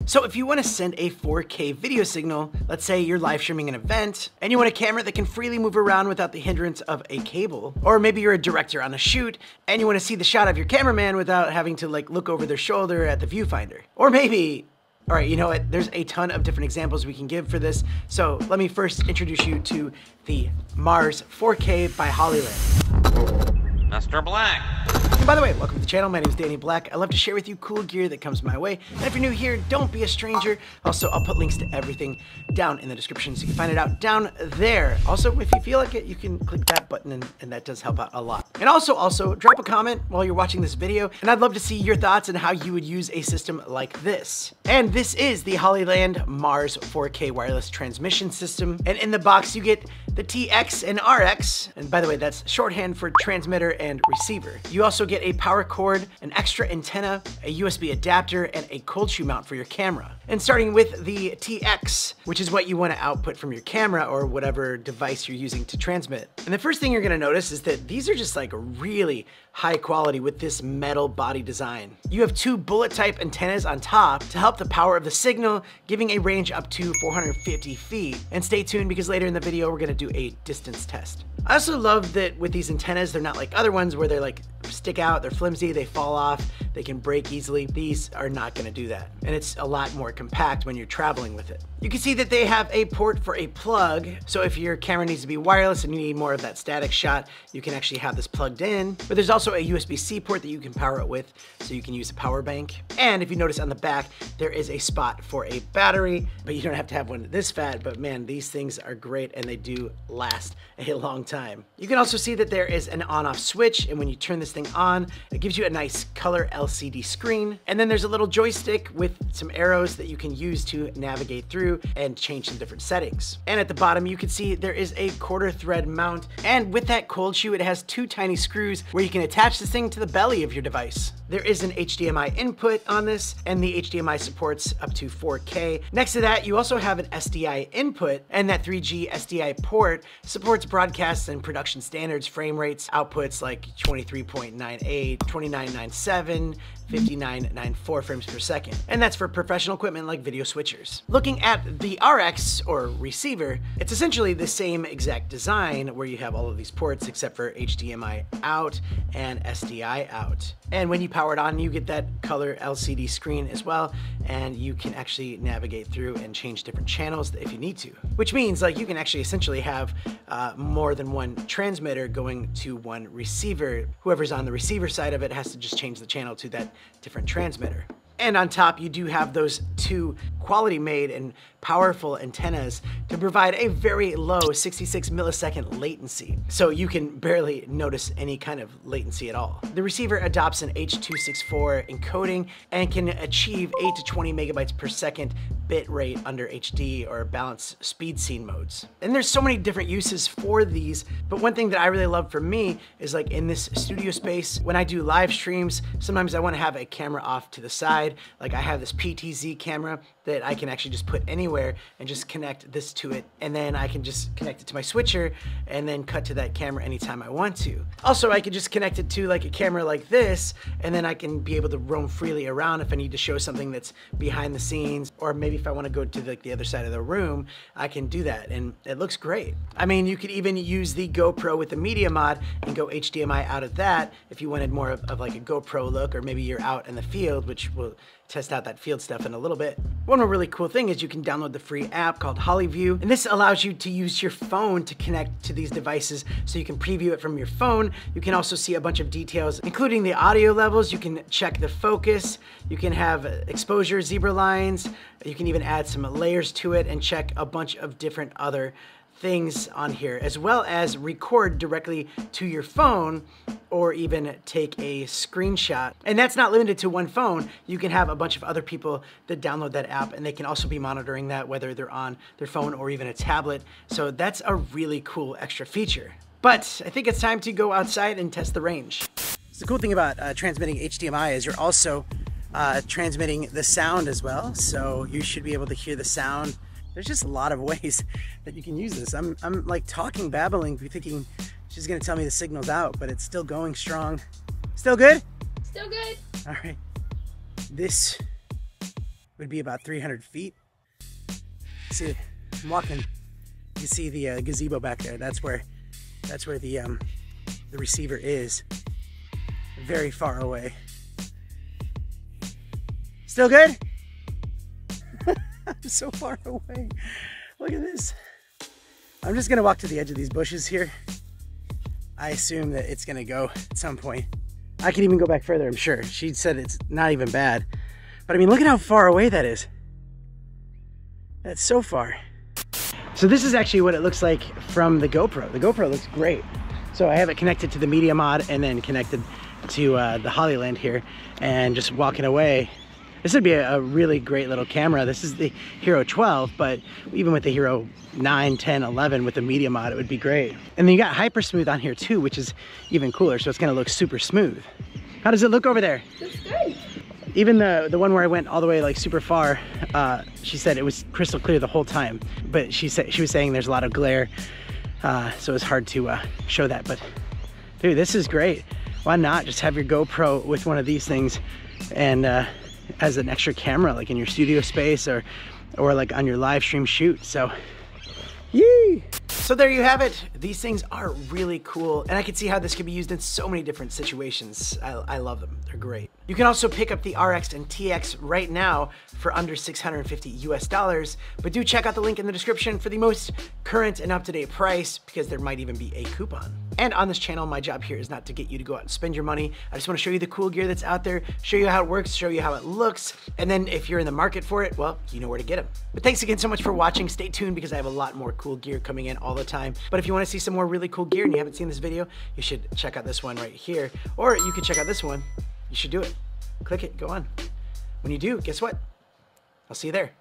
So if you want to send a 4K video signal, let's say you're live streaming an event, and you want a camera that can freely move around without the hindrance of a cable, or maybe you're a director on a shoot, and you want to see the shot of your cameraman without having to like look over their shoulder at the viewfinder. Or maybe, all right, you know what? There's a ton of different examples we can give for this. So let me first introduce you to the Mars 4K by Hollyland. Mr. Black. And by the way, welcome to the channel. My name is Danny Black. I love to share with you cool gear that comes my way. And if you're new here, don't be a stranger. Also, I'll put links to everything down in the description so you can find it out down there. Also, if you feel like it, you can click that button and that does help out a lot. And also drop a comment while you're watching this video. And I'd love to see your thoughts on how you would use a system like this. And this is the Hollyland Mars 4K wireless transmission system. And in the box, you get the TX and RX. And by the way, that's shorthand for transmitter and receiver. You also get a power cord, an extra antenna, a USB adapter, and a cold shoe mount for your camera. And starting with the TX, which is what you want to output from your camera or whatever device you're using to transmit. And the first thing you're going to notice is that these are just like really high quality with this metal body design. You have two bullet type antennas on top to help the power of the signal, giving a range up to 450 feet. And stay tuned because later in the video, we're going to do a distance test. I also love that with these antennas, they're not like other ones where they're like stick out, they're flimsy, they fall off, they can break easily. These are not gonna do that. And it's a lot more compact when you're traveling with it. You can see that they have a port for a plug. So if your camera needs to be wireless and you need more of that static shot, you can actually have this plugged in. But there's also a USB-C port that you can power it with, so you can use a power bank. And if you notice on the back, there is a spot for a battery, but you don't have to have one this fat, but man, these things are great and they do last a long time. You can also see that there is an on-off switch, and when you turn this thing on, it gives you a nice color LCD screen. And then there's a little joystick with some arrows that you can use to navigate through and change some different settings. And at the bottom, you can see there is a quarter thread mount. And with that cold shoe, it has two tiny screws where you can attach this thing to the belly of your device. There is an HDMI input on this, and the HDMI supports up to 4K. next to that, you also have an SDI input, and that 3G SDI port supports broadcast and production standards frame rates, outputs like 23.98, 29.97, 59.94 frames per second. And that's for professional equipment like video switchers. Looking at the RX or receiver, it's essentially the same exact design where you have all of these ports except for HDMI out and SDI out. And when you power it on, you get that color LCD screen as well, and you can actually navigate through and change different channels if you need to. Which means like you can actually essentially have more than one transmitter going to one receiver. Whoever's on the receiver side of it has to just change the channel to that different transmitter. And on top, you do have those two quality made and powerful antennas to provide a very low 66 millisecond latency. So you can barely notice any kind of latency at all. The receiver adopts an H.264 encoding and can achieve 8 to 20 megabytes per second bit rate under HD or balanced speed scene modes. And there's so many different uses for these, but one thing that I really love for me is like in this studio space, when I do live streams, sometimes I want to have a camera off to the side. Like I have this PTZ camera that I can actually just put anywhere and just connect this to it, and then I can just connect it to my switcher and then cut to that camera anytime I want to. Also, I could just connect it to like a camera like this, and then I can be able to roam freely around if I need to show something that's behind the scenes, or maybe if I want to go to like the other side of the room, I can do that, and it looks great. I mean, you could even use the GoPro with the media mod and go HDMI out of that if you wanted more of like a GoPro look, or maybe you're out in the field, which will test out that field stuff in a little bit. One more really cool thing is you can download the free app called HollyView, and this allows you to use your phone to connect to these devices so you can preview it from your phone. You can also see a bunch of details, including the audio levels. You can check the focus, you can have exposure, zebra lines, you can even add some layers to it and check a bunch of different other things on here, as well as record directly to your phone or even take a screenshot. And that's not limited to one phone. You can have a bunch of other people that download that app, and they can also be monitoring that whether they're on their phone or even a tablet. So that's a really cool extra feature. But I think it's time to go outside and test the range. So the cool thing about transmitting HDMI is you're also transmitting the sound as well. So you should be able to hear the sound. There's just a lot of ways that you can use this. I'm like talking, babbling, thinking she's gonna tell me the signal's out, but it's still going strong. Still good? Still good. All right. This would be about 300 feet. See, I'm walking, you see the gazebo back there. That's where the receiver is. Very far away. Still good? I'm so far away. Look at this. I'm just gonna walk to the edge of these bushes here. I assume that it's gonna go at some point. I can even go back further, I'm sure. She said it's not even bad. But I mean, look at how far away that is. That's so far. So this is actually what it looks like from the GoPro. The GoPro looks great. So I have it connected to the Media Mod and then connected to the Hollyland here, and just walking away. This would be a really great little camera. This is the Hero 12, but even with the Hero 9, 10, 11 with the Media Mod, it would be great. And then you got Hyper Smooth on here too, which is even cooler. So it's gonna look super smooth. How does it look over there? Looks good. Even the one where I went all the way like super far, she said it was crystal clear the whole time. But she was saying there's a lot of glare, so it's hard to show that. But dude, this is great. Why not just have your GoPro with one of these things and as an extra camera, like in your studio space or like on your live stream shoot. So, yee! So there you have it. These things are really cool, and I can see how this can be used in so many different situations. I love them. They're great. You can also pick up the RX and TX right now for under $650 US, but do check out the link in the description for the most current and up-to-date price, because there might even be a coupon. And on this channel, my job here is not to get you to go out and spend your money. I just want to show you the cool gear that's out there, show you how it works, show you how it looks, and then if you're in the market for it, well, you know where to get them. But thanks again so much for watching. Stay tuned because I have a lot more cool gear coming in all the time. But if you want to see some more really cool gear and you haven't seen this video, you should check out this one right here. Or you could check out this one. You should do it. Click it, go on. When you do, guess what? I'll see you there.